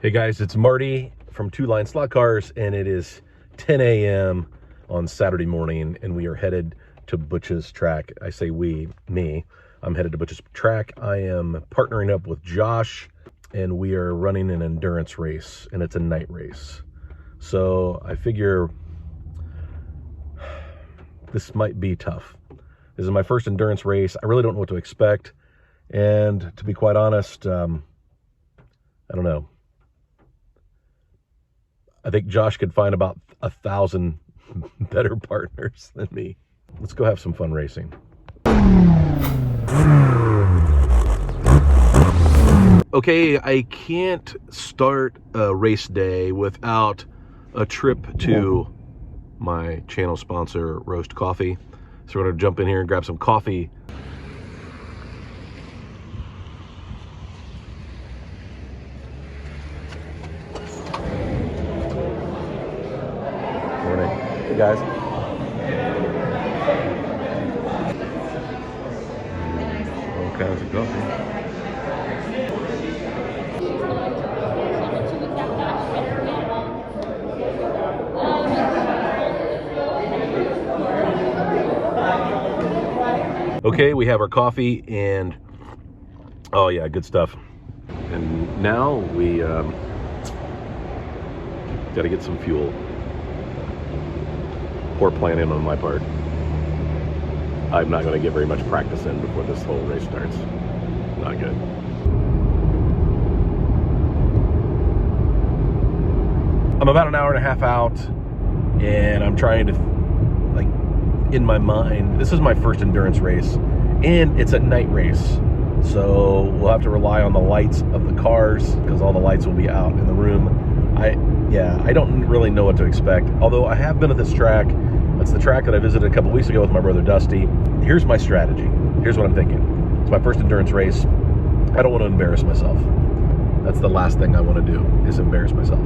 Hey guys, it's Marty from Two Line Slot Cars, and it is 10 a.m. on Saturday morning, and we are headed to Butch's track. I say we, me. I'm headed to Butch's track. I am partnering up with Josh, and we are running an endurance race, and it's a night race. So I figure this might be tough. This is my first endurance race. I really don't know what to expect, and to be quite honest, I don't know. I think Josh could find about 1,000 better partners than me. Let's go have some fun racing. Okay, I can't start a race day without a trip to my channel sponsor, Rost Coffee. So we're gonna jump in here and grab some coffee. Hey guys. All kinds of coffee. Okay, we have our coffee and oh yeah, good stuff. And now we got to get some fuel. Poor planning on my part. I'm not going to get very much practice in before this whole race starts. Not good. I'm about an hour and a half out, and I'm trying to, like, in my mind, this is my first endurance race, and it's a night race. So we'll have to rely on the lights of the cars because all the lights will be out in the room. I don't really know what to expect. Although I have been at this track. That's the track that I visited a couple weeks ago with my brother Dusty. Here's my strategy. Here's what I'm thinking. It's my first endurance race. I don't want to embarrass myself. That's the last thing I want to do, is embarrass myself.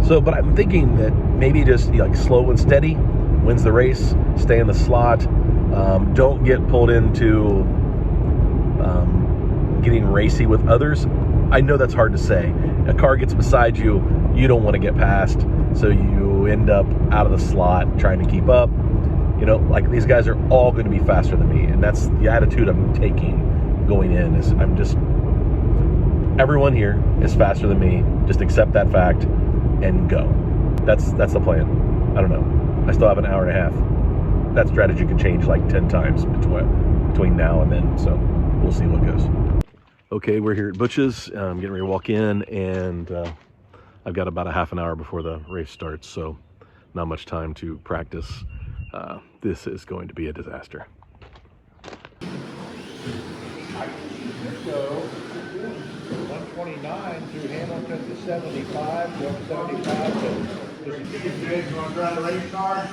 So, but I'm thinking that maybe just like slow and steady wins the race. Stay in the slot. Don't get pulled into getting racy with others. I know that's hard to say. A car gets beside you, you don't want to get past, so you end up out of the slot trying to keep up. You know, like these guys are all going to be faster than me, and that's the attitude I'm taking going in. Is I'm just, everyone here is faster than me. Just accept that fact and go. That's the plan. I don't know. I still have an hour and a half. That strategy could change like 10 times between now and then, so we'll see what goes. Okay, we're here at Butch's. I'm getting ready to walk in, and I've got about a half an hour before the race starts, so not much time to practice. This is going to be a disaster. So, 129 through Hamilton to 75, from 75 to... You guys want to drive the race car?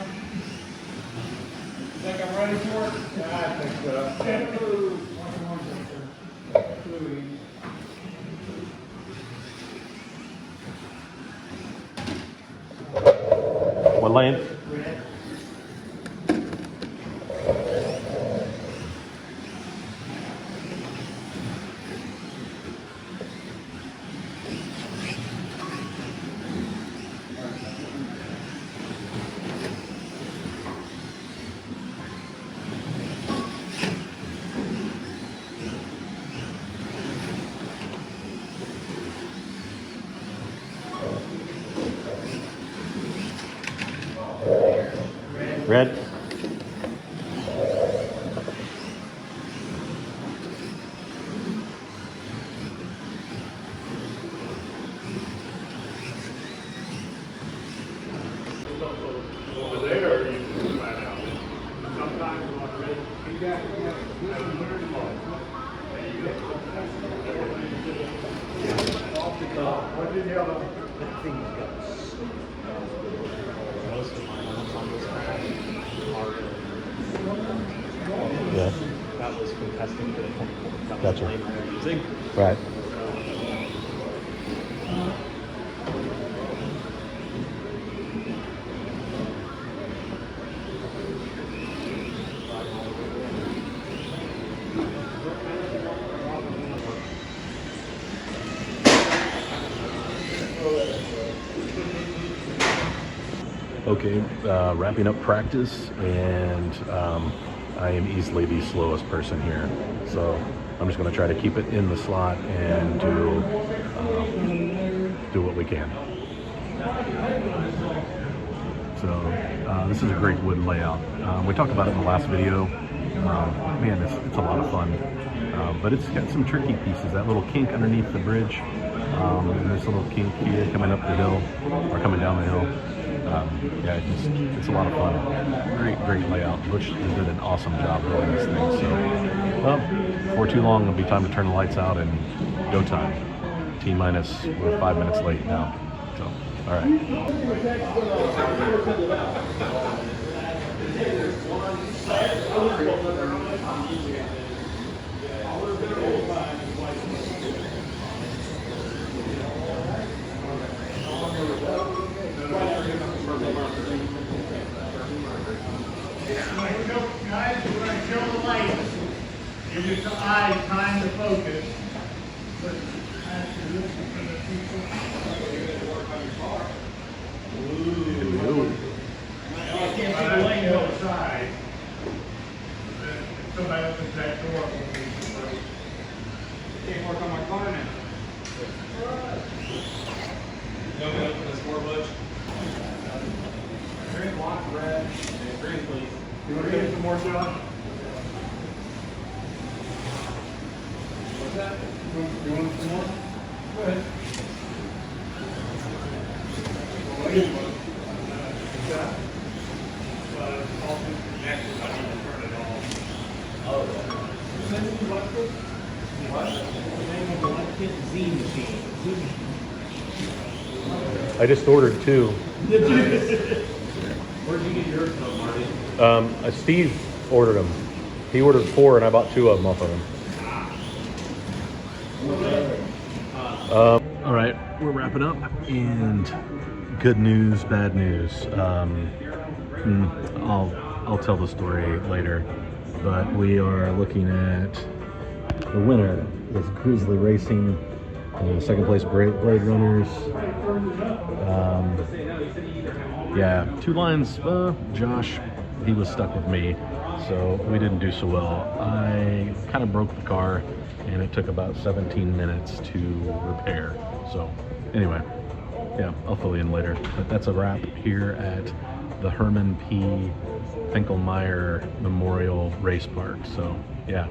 You think I'm ready for it? Yeah, I think so. One lane. Red. Over there, or you can find out. Sometimes you want to read. You got off the top. What did you have? That thing's got most of my ones on this track are. Yeah. That was contesting the that Gotcha. lane they're using. Right. Okay, wrapping up practice, and I am easily the slowest person here. So I'm just going to try to keep it in the slot and do what we can. So this is a great wood layout. We talked about it in the last video. Man, it's a lot of fun. But it's got some tricky pieces. That little kink underneath the bridge, and this little kink here coming up the hill, or coming down the hill. Yeah, it's a lot of fun. Great layout. Butch did an awesome job building this thing. So, well, before too long, it'll be time to turn the lights out and go time. T-minus, we're 5 minutes late now. So, all right. Guys, we're going to show the lights. Give your eyes time to focus. I can't see the light on the side. Somebody opens that door. Can't work on my car now. You want me to open this door, Butch? Drink lots of red and green, please. You want to get some more, Josh? What's that? You want some more? Go ahead. What's that? All connected. I need to turn it off. Oh, what? Z machine. I just ordered 2. Where'd you get yours from, Marty? Steve ordered them. He ordered 4, and I bought 2 of them off of him. All right, we're wrapping up, and good news, bad news. I'll tell the story later, but we are looking at the winner is Grizzly Racing, second place Blade Runners. Yeah, 2 lines. Josh, he was stuck with me, so we didn't do so well. I kind of broke the car, and it took about 17 minutes to repair. So anyway, yeah, I'll fill you in later. But that's a wrap here at the Herman P. Finklemeyer Memorial Race Park. So yeah,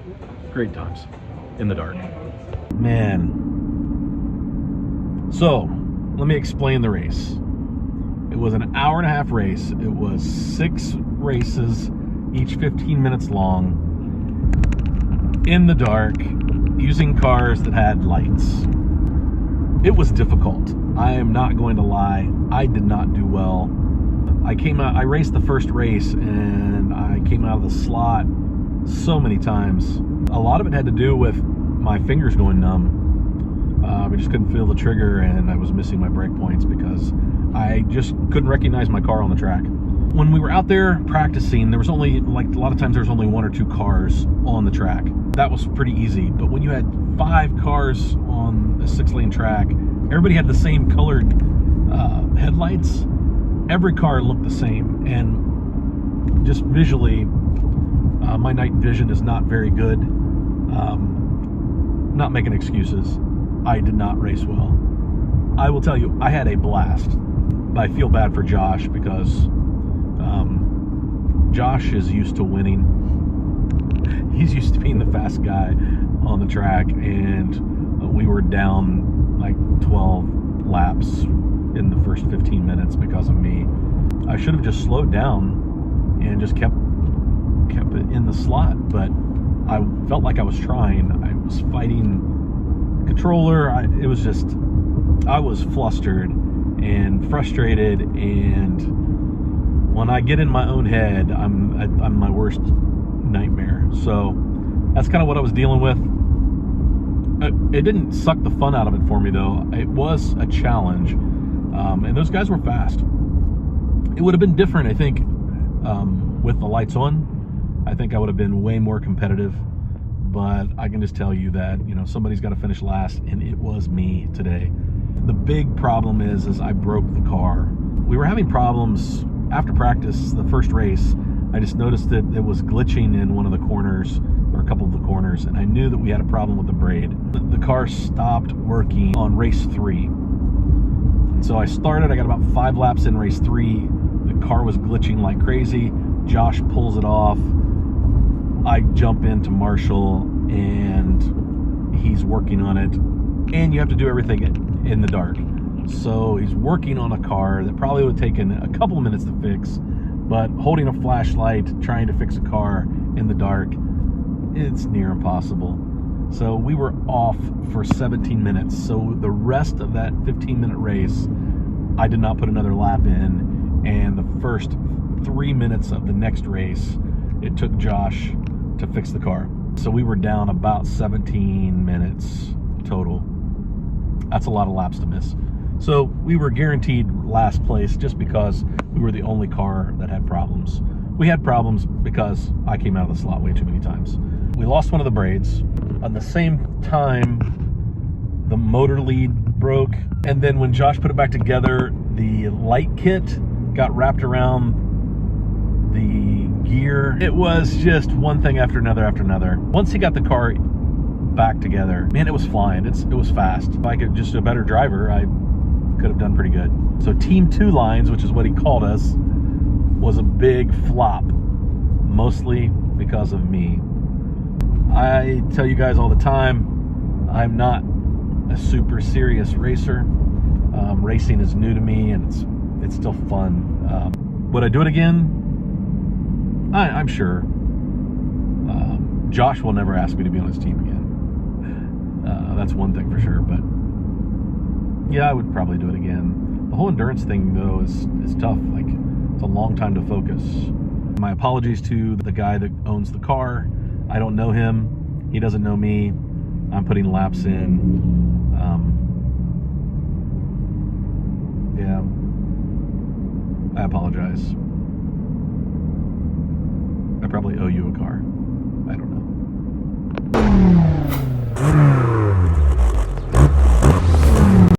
great times in the dark. Man. So let me explain the race. It was an hour-and-a-half race. It was 6 races, each 15 minutes long, in the dark, using cars that had lights. It was difficult. I am not going to lie. I did not do well. I raced the first race, and I came out of the slot so many times. A lot of it had to do with my fingers going numb. I just couldn't feel the trigger, and I was missing my brake points because I just couldn't recognize my car on the track. When we were out there practicing, there was only, like a lot of times there was only 1 or 2 cars on the track. That was pretty easy. But when you had 5 cars on a 6-lane track, everybody had the same colored headlights. Every car looked the same, and just visually, my night vision is not very good. Not making excuses. I did not race well. I will tell you, I had a blast. I feel bad for Josh because Josh is used to winning. He's used to being the fast guy on the track, and we were down like 12 laps in the first 15 minutes because of me. I should have just slowed down and just kept it in the slot, but I felt like I was trying. I was fighting the controller. It was just, I was flustered and frustrated, and when I get in my own head, I'm my worst nightmare. So that's kind of what I was dealing with. It didn't suck the fun out of it for me, though. It was a challenge, and those guys were fast. It would have been different, I think, with the lights on. I think I would have been way more competitive, but I can just tell you that, you know, somebody's got to finish last, and it was me today. The big problem is I broke the car. We were having problems after practice, the first race, I just noticed that it was glitching in one of the corners, or a couple of the corners, and I knew that we had a problem with the braid. The car stopped working on race 3. And so I started, I got about 5 laps in race 3. The car was glitching like crazy. Josh pulls it off. I jump into Marshall, and he's working on it. And you have to do everything in the dark. So he's working on a car that probably would have taken a couple of minutes to fix, but holding a flashlight, trying to fix a car in the dark, it's near impossible. So we were off for 17 minutes. So the rest of that 15-minute race, I did not put another lap in. And the first 3 minutes of the next race, it took Josh to fix the car. So we were down about 17 minutes total. That's a lot of laps to miss. So we were guaranteed last place just because we were the only car that had problems. We had problems because I came out of the slot way too many times. We lost one of the braids. On the same time, the motor lead broke. And then when Josh put it back together, the light kit got wrapped around the gear. It was just one thing after another after another. Once he got the car back together, man, it was flying. It was fast. If I could just a better driver, I could have done pretty good. So Team 2 Lines, which is what he called us, was a big flop, mostly because of me. I tell you guys all the time, I'm not a super serious racer. Racing is new to me, and it's still fun. Would I do it again? I'm sure. Josh will never ask me to be on his team again. That's one thing for sure, but yeah, I would probably do it again. The whole endurance thing, though, is tough. Like, it's a long time to focus. My apologies to the guy that owns the car. I don't know him. He doesn't know me. I'm putting laps in. Yeah, I apologize. I probably owe you a car.